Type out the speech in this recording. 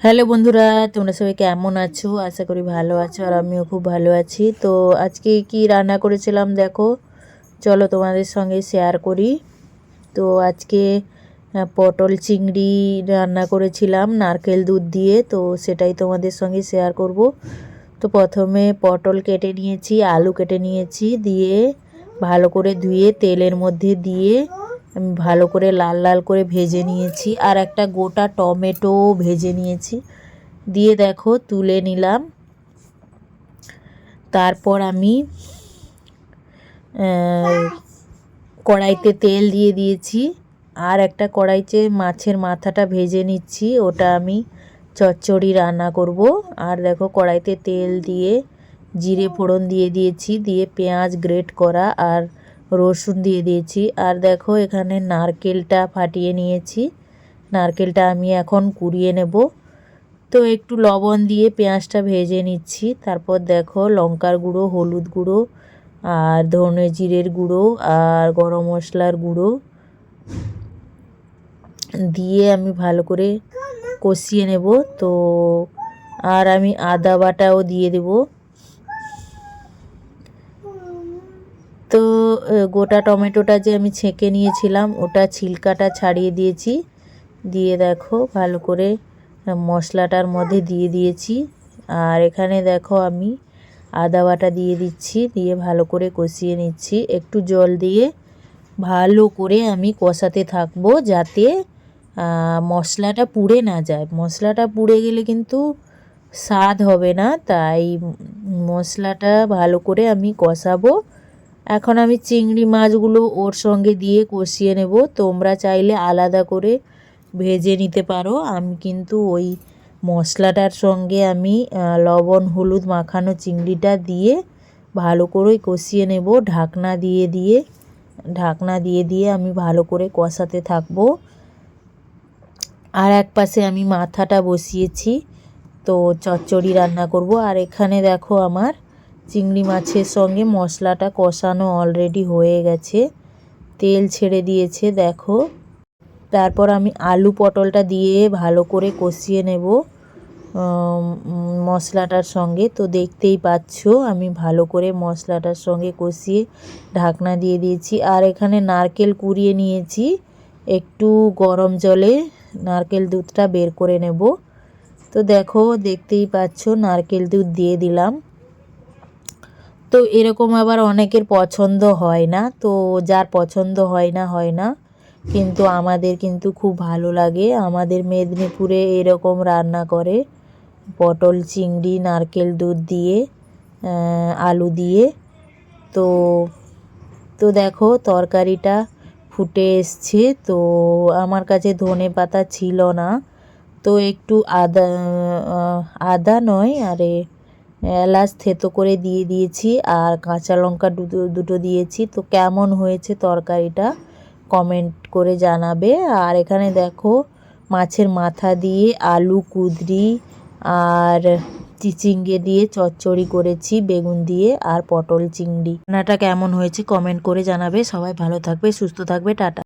Hello বন্ধুরা, তোমরা সবাই কেমন আছো? আশা করি ভালো আছো আর আমিও খুব ভালো আছি। তো আজকে কি রান্না করেছিলাম দেখো, চলো তোমাদের সঙ্গে শেয়ার করি। তো আজকে পটল চিংড়ি রান্না করেছিলাম নারকেল দুধ দিয়ে, তো সেটাই তোমাদের সঙ্গে শেয়ার করব। তো প্রথমে পটল কেটে নিয়েছি, আলু কেটে নিয়েছি, দিয়ে ভালো করে ধুয়ে তেলের মধ্যে দিয়ে আমি ভালো করে লাল লাল করে ভেজে নিয়েছি। আর একটা গোটা টমেটো ভেজে নিয়েছি, দিয়ে দেখো তুলে নিলাম। তারপর আমি কড়াইতে তেল দিয়ে দিয়েছি, আর একটা কড়াইতে মাছের মাথাটা ভেজে নিচ্ছি, ওটা আমি চচ্চড়ি রান্না করব। আর দেখো কড়াইতে তেল দিয়ে জিরে ফোড়ন দিয়ে দিয়েছি, দিয়ে পেঁয়াজ গ্রেট করা আর রসুন দিয়ে দিয়েছি। আর দেখো এখানে নারকেলটা ফাটিয়ে নিয়েছি, নারকেলটা আমি এখন কুড়িয়ে নেব। তো একটু লবণ দিয়ে পেঁয়াজটা ভেজে নিচ্ছি। তারপর দেখো লঙ্কার গুঁড়ো, হলুদ গুঁড়ো আর ধনে জিরের গুঁড়ো আর গরম মশলার গুঁড়ো দিয়ে আমি ভালো করে কষিয়ে নেব। তো আর আমি আদা বাটাও দিয়ে দেব। তো গোটা টমেটোটা যে আমি ছেঁকে নিয়েছিলাম ওটা ছিলকাটা ছাড়িয়ে দিয়েছি, দিয়ে দেখো ভালো করে মশলাটার মধ্যে দিয়ে দিয়েছি। আর এখানে দেখো আমি আদা বাটা দিয়ে দিচ্ছি, দিয়ে ভালো করে কষিয়ে নিচ্ছি। একটু জল দিয়ে ভালো করে আমি কষাতে থাকবো, যাতে মশলাটা পুড়ে না যায়। মশলাটা পুড়ে গেলে কিন্তু স্বাদ হবে না, তাই মশলাটা ভালো করে আমি কষাবো। এখন আমি চিংড়ি মাছগুলো ওর সঙ্গে দিয়ে কষিয়ে নেব। তোমরা চাইলে আলাদা করে ভেজে নিতে পারো, আমি কিন্তু ওই মশলাটার সঙ্গে আমি লবণ হলুদ মাখানো চিংড়িটা দিয়ে ভালো করে কষিয়ে নেব। ঢাকনা দিয়ে আমি ভালো করে কষাতে থাকবো। আর এক পাশে আমি মাথাটা বসিয়েছি, তো চচ্চড়ি রান্না করব। আর এখানে দেখো আমার চিংড়ি মাছের সঙ্গে মশলাটা কষানো অলরেডি হয়ে গেছে, তেল ছেড়ে দিয়েছে দেখো। তারপর আমি আলু পটলটা দিয়ে ভালো করে কষিয়ে নেব মশলাটার সঙ্গে। তো দেখতেই পাচ্ছ আমি ভালো করে মশলাটার সঙ্গে কষিয়ে ঢাকনা দিয়ে দিয়েছি। আর এখানে নারকেল কুড়িয়ে নিয়েছি, একটু গরম জলে নারকেল দুধটা বের করে নেব। তো দেখো দেখতেই পাচ্ছ নারকেল দুধ দিয়ে দিলাম। তো এরকম আবার অনেকের পছন্দ হয় না, তো যার পছন্দ হয় না, কিন্তু আমাদের কিন্তু খুব ভালো লাগে। আমাদের মেদিনীপুরে এরকম রান্না করে, পটল চিংড়ি নারকেল দুধ দিয়ে আলু দিয়ে। তো তো দেখো তরকারিটা ফুটে এসছে। তো আমার কাছে ধনে পাতা ছিল না, তো একটু আদা নয় আরে এলাচ থেতো করে দিয়ে দিয়েছি, আর কাঁচা লঙ্কা দুটো দিয়েছি। তো কেমন হয়েছে তরকারিটা কমেন্ট করে জানাবে। আর এখানে দেখো মাছের মাথা দিয়ে আলু কুঁদরি আর চিচিঙ্গে দিয়ে চচ্চড়ি করেছি বেগুন দিয়ে আর পটল চিংড়ি। রান্নাটা কেমন হয়েছে কমেন্ট করে জানাবে। সবাই ভালো থাকবে, সুস্থ থাকবে, টাটা।